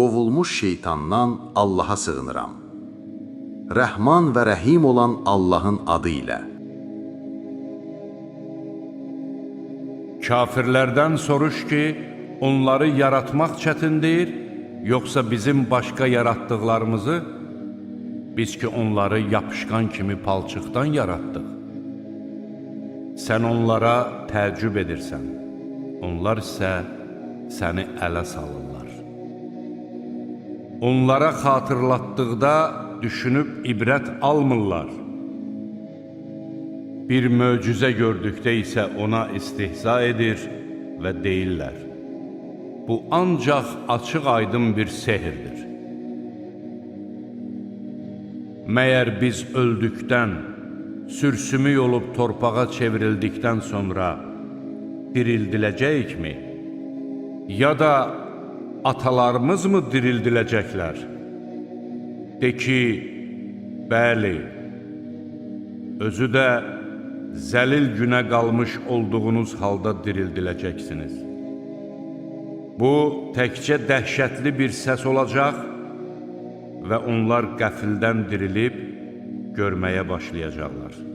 qovulmuş şeytandan Allaha sığınıram. Rəhman və Rəhim olan Allahın adı ilə. Kafirlərdən soruş ki, onları yaratmaq çətindir, yoxsa bizim başqa yaratdıqlarımızı? Biz ki, onları yapışqan kimi palçıqdan yaratdıq. Sən onlara təəccüb edirsən, onlar isə səni ələ salırlar. Onlara xatırlatdıqda düşünüb ibrət almırlar. Bir möcüzə gördükdə isə ona istihza edir və deyirlər: bu ancaq açıq-aydın bir sehirdir. Məyər biz öldükdən, sürsümük olub torpağa çevrildikdən sonra dirildiləcəyikmi? Ya da atalarımız mı dirildiləcəklər? De ki, bəli, özü də zəlil günə qalmış olduğunuz halda dirildiləcəksiniz. Bu, təkcə dəhşətli bir səs olacaq və onlar qəfildən dirilib görməyə başlayacaqlar.